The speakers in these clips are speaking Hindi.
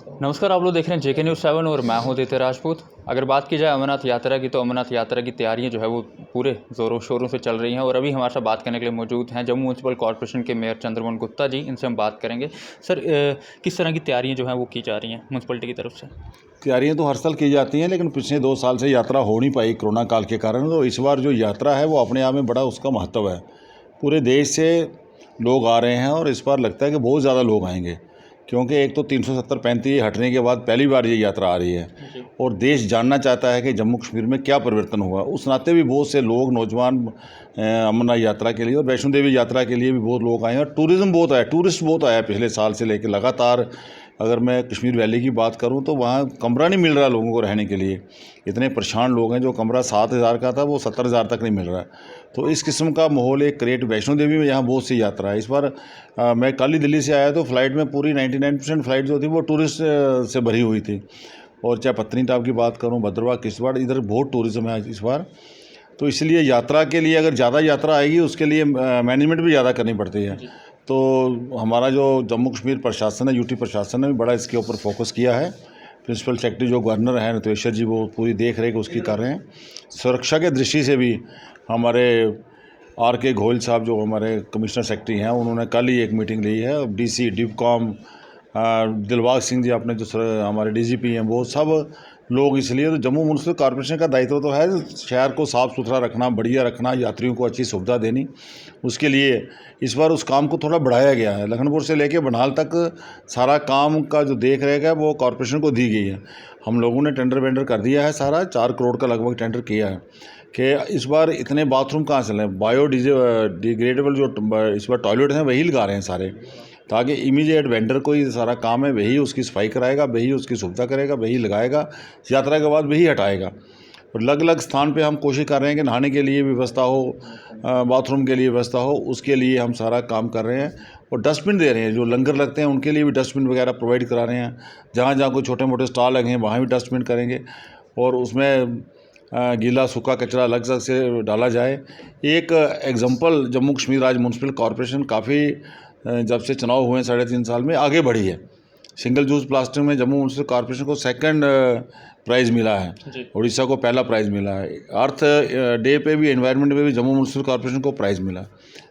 नमस्कार, आप लोग देख रहे हैं जेके न्यूज़ 7 और मैं हूं आदित्य राजपूत। अगर बात की जाए अमरनाथ यात्रा की, तो अमरनाथ यात्रा की तैयारियां जो है वो पूरे ज़ोरों शोरों से चल रही हैं और अभी हमारे साथ बात करने के लिए मौजूद हैं जम्मू म्यूनसिपल कॉर्पोरेशन के मेयर चंद्रमोहन गुप्ता जी। इनसे हम बात करेंगे। सर, किस तरह की तैयारियाँ जो हैं वो की जा रही हैं म्यूनसिपलिटी की तरफ से? तैयारियाँ तो हर साल की जाती हैं, लेकिन पिछले 2 साल से यात्रा हो नहीं पाई कोरोना काल के कारण। तो इस बार जो यात्रा है वो अपने आप में बड़ा उसका महत्व है। पूरे देश से लोग आ रहे हैं और इस बार लगता है कि बहुत ज़्यादा लोग आएंगे, क्योंकि एक तो 370-35 हटने के बाद पहली बार ये यात्रा आ रही है और देश जानना चाहता है कि जम्मू कश्मीर में क्या परिवर्तन हुआ। उस नाते भी बहुत से लोग नौजवान अमरनाथ यात्रा के लिए और वैष्णो देवी यात्रा के लिए भी बहुत लोग आए हैं और टूरिज़्म बहुत आया, टूरिस्ट बहुत आया पिछले साल से लेकर लगातार। अगर मैं कश्मीर वैली की बात करूं तो वहाँ कमरा नहीं मिल रहा लोगों को रहने के लिए। इतने परेशान लोग हैं, जो कमरा 7,000 का था वो 70,000 तक नहीं मिल रहा है। तो इस किस्म का माहौल एक क्रिएट वैष्णो देवी में यहाँ बहुत सी यात्रा है। इस बार मैं कल ही दिल्ली से आया तो फ्लाइट में पूरी 99% फ़्लाइट जो थी वो टूरिस्ट से भरी हुई थी। और चाहे पत्नीटॉप की बात करूँ, भद्रवाह, किश्तवाड़, इधर बहुत टूरिज़्म है इस बार। तो इसलिए यात्रा के लिए अगर ज़्यादा यात्रा आएगी उसके लिए मैनेजमेंट भी ज़्यादा करनी पड़ती है। तो हमारा जो जम्मू कश्मीर प्रशासन है, यूटी प्रशासन ने भी बड़ा इसके ऊपर फोकस किया है। प्रिंसिपल सेक्रेटरी जो गवर्नर हैं नतेश्वर जी, वो पूरी देख रेख उसकी कर रहे हैं। सुरक्षा के दृष्टि से भी हमारे आर.के. घोल साहब जो हमारे कमिश्नर सेक्रेटरी हैं, उन्होंने कल ही एक मीटिंग ली है। डीसी डिवकॉम दिलबाग सिंह जी अपने जो हमारे डीजीपी हैं, वो सब लोग। इसलिए तो जम्मू म्यूनसिपल कॉर्पोरेशन का दायित्व तो है शहर को साफ़ सुथरा रखना, बढ़िया रखना, यात्रियों को अच्छी सुविधा देनी। उसके लिए इस बार उस काम को थोड़ा बढ़ाया गया है। लखनपुर से लेकर बनाल तक सारा काम का जो देख रेख है वो कॉर्पोरेशन को दी गई है। हम लोगों ने टेंडर वेंडर कर दिया है, सारा 4 करोड़ का लगभग टेंडर किया है कि इस बार इतने बाथरूम कहाँ से लें। डिग्रेडेबल जो इस बार टॉयलेट हैं वही लगा रहे हैं सारे, ताकि इमीडिएट वेंडर को ही सारा काम है, वही उसकी सफाई कराएगा, वही उसकी सुविधा करेगा, वही लगाएगा, यात्रा के बाद वही हटाएगा। और अलग अलग स्थान पे हम कोशिश कर रहे हैं कि नहाने के लिए व्यवस्था हो, बाथरूम के लिए व्यवस्था हो, उसके लिए हम सारा काम कर रहे हैं। और डस्टबिन दे रहे हैं, जो लंगर लगते हैं उनके लिए भी डस्टबिन वगैरह प्रोवाइड करा रहे हैं। जहाँ जहाँ कोई छोटे मोटे स्टॉल लगे हैं वहाँ भी डस्टबिन करेंगे और उसमें गीला सूखा कचरा अलग अलग से डाला जाए। एक एग्जांपल, जम्मू कश्मीर राज्य म्यूनसिपल कॉर्पोरेशन काफ़ी जब से चुनाव हुए 3.5 साल में आगे बढ़ी है। सिंगल यूज़ प्लास्टिक में जम्मू म्यूनसिपल कॉर्पोरेशन को सेकंड प्राइज़ मिला है, उड़ीसा को पहला प्राइज़ मिला है। अर्थ डे पे भी, एनवायरनमेंट पे भी जम्मू म्यूनसिपल कॉर्पोरेशन को प्राइज़ मिला।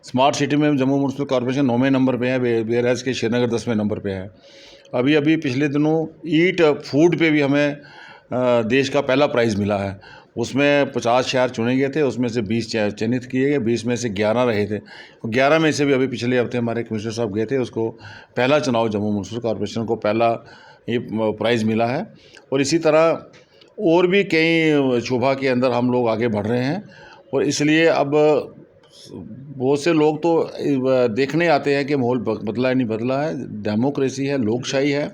स्मार्ट सिटी में जम्मू म्यूनसिपल कॉर्पोरेशन 9वें नंबर पे है, वेयरएज़ के श्रीनगर 10वें नंबर पे है। अभी पिछले दिनों ईट फूड पे भी हमें देश का पहला प्राइज़ मिला है। उसमें 50 शहर चुने गए थे, उसमें से 20 चयनित किए गए, 20 में से 11 रहे थे। 11 में से भी अभी पिछले हफ्ते हमारे कमिश्नर साहब गए थे, उसको पहला चुनाव जम्मू म्यूनसिपल कॉर्पोरेशन को पहला ये प्राइज़ मिला है। और इसी तरह और भी कई शोभा के अंदर हम लोग आगे बढ़ रहे हैं। और इसलिए अब बहुत से लोग तो देखने आते हैं कि माहौल बदला है नहीं बदला है, डेमोक्रेसी है, लोकशाही है।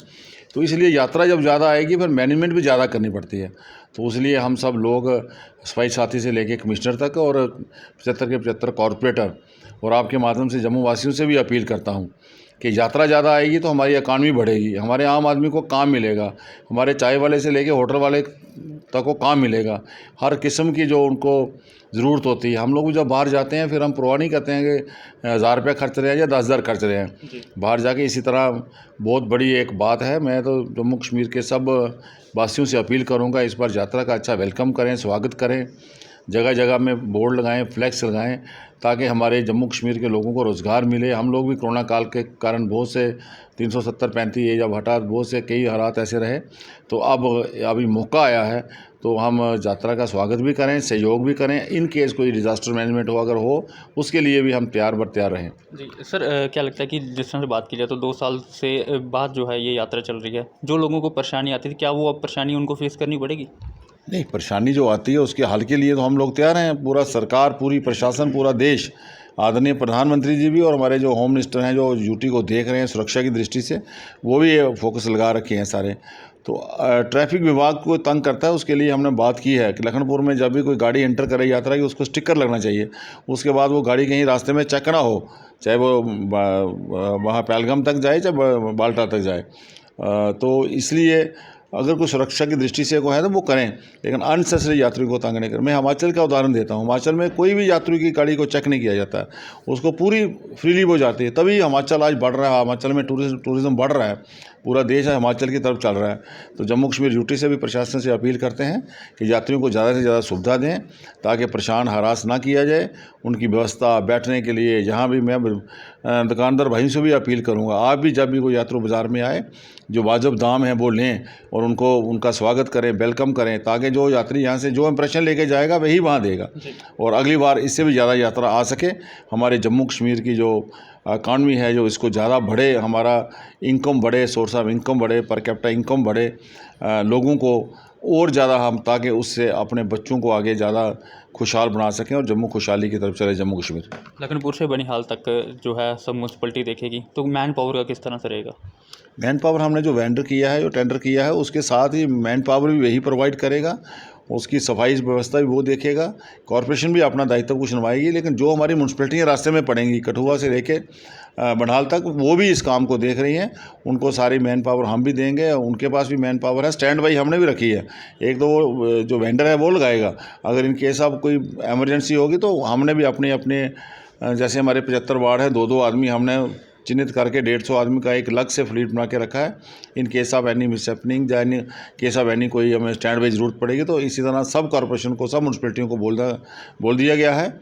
तो इसलिए यात्रा जब ज़्यादा आएगी फिर मैनेजमेंट भी ज़्यादा करनी पड़ती है। तो इसलिए हम सब लोग सफाई साथी से लेके कमिश्नर तक और 75 के 75 कॉरपोरेटर और आपके माध्यम से जम्मू वासियों से भी अपील करता हूँ कि यात्रा ज़्यादा आएगी तो हमारी इकानमी बढ़ेगी, हमारे आम आदमी को काम मिलेगा, हमारे चाय वाले से लेके होटल वाले तक को काम मिलेगा। हर किस्म की जो उनको ज़रूरत होती है। हम लोग जब बाहर जाते हैं फिर हम परवाह नहीं करते हैं कि 1000 रुपये खर्च रहे हैं या 10,000 खर्च रहे हैं बाहर जाके। इसी तरह बहुत बड़ी एक बात है। मैं तो जम्मू कश्मीर के सब वासियों से अपील करूंगा, इस बार यात्रा का अच्छा वेलकम करें, स्वागत करें, जगह जगह में बोर्ड लगाएं, फ्लैक्स लगाएं, ताकि हमारे जम्मू कश्मीर के लोगों को रोज़गार मिले। हम लोग भी कोरोना काल के कारण बहुत से 370-35 ये जब हटा, बहुत से कई हालात ऐसे रहे, तो अब अभी मौका आया है तो हम यात्रा का स्वागत भी करें, सहयोग भी करें। इन केस कोई डिज़ास्टर मैनेजमेंट हो अगर हो, उसके लिए भी हम तैयार बर तैयार रहें। जी सर, क्या लगता है कि जिस तरह से बात की जाए तो 2 साल से बाद जो है ये यात्रा चल रही है, जो लोगों को परेशानी आती थी, क्या वो अब परेशानी उनको फेस करनी पड़ेगी? नहीं, परेशानी जो आती है उसके हल के लिए तो हम लोग तैयार हैं। पूरा सरकार, पूरी प्रशासन, पूरा देश, आदरणीय प्रधानमंत्री जी भी और हमारे जो होम मिनिस्टर हैं जो यूटी को देख रहे हैं सुरक्षा की दृष्टि से, वो भी फोकस लगा रखे हैं सारे। तो ट्रैफिक विभाग को तंग करता है, उसके लिए हमने बात की है कि लखनपुर में जब भी कोई गाड़ी एंटर करे यात्रा की, उसको स्टिकर लगना चाहिए। उसके बाद वो गाड़ी कहीं रास्ते में चेक ना हो, चाहे वो वहाँ पहलगाम तक जाए चाहे बाल्टा तक जाए। तो इसलिए अगर कोई सुरक्षा की दृष्टि से को है तो वो करें, लेकिन अननेसेसरी यात्रियों को तंग नहीं करें। मैं हिमाचल का उदाहरण देता हूँ। हिमाचल में कोई भी यात्री की गाड़ी को चेक नहीं किया जाता है, उसको पूरी फ्रीली वो जाती है। तभी हिमाचल आज बढ़ रहा है, हिमाचल में टूरिज़्म बढ़ रहा है। पूरा देश हिमाचल की तरफ चल रहा है। तो जम्मू कश्मीर यूटी से भी प्रशासन से अपील करते हैं कि यात्रियों को ज़्यादा से ज़्यादा सुविधा दें ताकि परेशान हरास ना किया जाए। उनकी व्यवस्था बैठने के लिए, जहाँ भी मैं दुकानदार भाइयों से भी अपील करूँगा, आप भी जब भी कोई यात्री बाज़ार में आए, जो वाजिब दाम है वो लें और उनका स्वागत करें, वेलकम करें, ताकि जो यात्री यहाँ से जो इंप्रेशन लेके जाएगा वही वहाँ देगा और अगली बार इससे भी ज़्यादा यात्रा आ सके। हमारे जम्मू कश्मीर की जो इकॉनमी है, जो इसको ज़्यादा बढ़े, हमारा इनकम बढ़े, सोर्स ऑफ इनकम बढ़े, पर कैपिटा इनकम बढ़े, लोगों को और ज़्यादा हम ताकि उससे अपने बच्चों को आगे ज़्यादा खुशहाल बना सकें और जम्मू खुशहाली की तरफ चले जम्मू कश्मीर। लखनपुर से बनिहाल तक जो है सब म्यूनसिपलिटी देखेगी, तो मैन पावर का किस तरह से रहेगा? मैन पावर हमने जो वेंडर किया है, जो टेंडर किया है, उसके साथ ही मैन पावर भी वही प्रोवाइड करेगा, उसकी सफाई व्यवस्था भी वो देखेगा। कॉरपोरेशन भी अपना दायित्व कुछ निभाएगी, लेकिन जो हमारी म्यूनसिपलिटियाँ रास्ते में पड़ेंगी कठुआ से लेके बनिहाल तक, वो भी इस काम को देख रही हैं। उनको सारी मैन पावर हम भी देंगे, उनके पास भी मैन पावर है, स्टैंड बाई हमने भी रखी है। एक तो वो जो वेंडर है वो लगाएगा, अगर इन केस ऑफ कोई एमरजेंसी होगी तो हमने भी अपने जैसे हमारे 75 वार्ड है, 2-2 आदमी हमने चिन्हित करके 150 आदमी का एक अलग से फ्लीट बना के रखा है। In case of any mishappening या इन केस ऑफ एनी कोई हमें स्टैंड बाई ज़रूरत पड़ेगी तो इसी तरह सब कॉरपोरेशन को, सब म्यूनसिपलिटियों को बोल दिया गया है।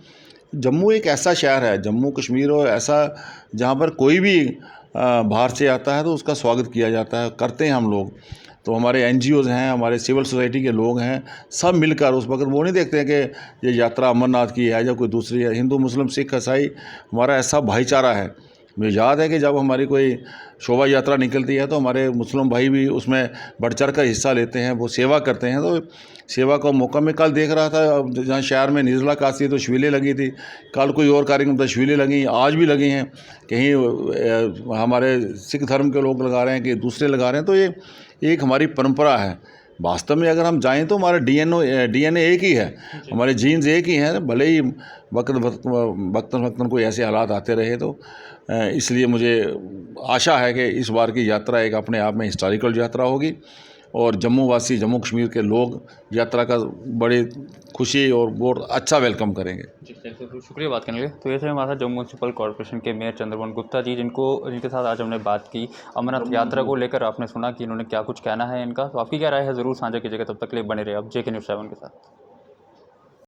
जम्मू एक ऐसा शहर है, जम्मू कश्मीर और ऐसा जहाँ पर कोई भी बाहर से आता है तो उसका स्वागत किया जाता है, करते हैं हम लोग। तो हमारे NGOs हैं, हमारे सिविल सोसाइटी के लोग हैं, सब मिलकर उस वक्त वो नहीं देखते हैं कि ये यात्रा अमरनाथ की है या कोई दूसरी है। हिंदू मुस्लिम सिख ईसाई हमारा ऐसा भाईचारा है। मुझे याद है कि जब हमारी कोई शोभा यात्रा निकलती है तो हमारे मुस्लिम भाई भी उसमें बढ़ चढ़ कर हिस्सा लेते हैं, वो सेवा करते हैं। तो सेवा का मौका मैं कल देख रहा था, जहाँ शहर में निर्जला काशी तो शिविलें लगी थी, कल कोई और कार्यक्रम था, शिविलें लगी, आज भी लगी हैं। कहीं हमारे सिख धर्म के लोग लगा रहे हैं, कि दूसरे लगा रहे हैं। तो ये एक हमारी परंपरा है। वास्तव में अगर हम जाएं तो हमारा DNA एक ही है, हमारे जीन्स एक ही हैं, भले ही वक्तन कोई ऐसे हालात आते रहे। तो इसलिए मुझे आशा है कि इस बार की यात्रा एक अपने आप में हिस्टोरिकल यात्रा होगी और जम्मू वासी, जम्मू कश्मीर के लोग यात्रा का बड़ी खुशी और बहुत अच्छा वेलकम करेंगे। जी, शुक्रिया बात करने के लिए। तो ये थे हमारे साथ जम्मू म्यूनसिपल कॉर्पोरेशन के मेयर चंद्रमोहन गुप्ता जी, जिनके साथ आज हमने बात की अमरनाथ यात्रा को लेकर। आपने सुना कि इन्होंने क्या कुछ कहना है इनका, तो आपकी क्या राय है ज़रूर साझा कीजिएगा। तब तक के लिए बने रहे आप JK News 7 के साथ।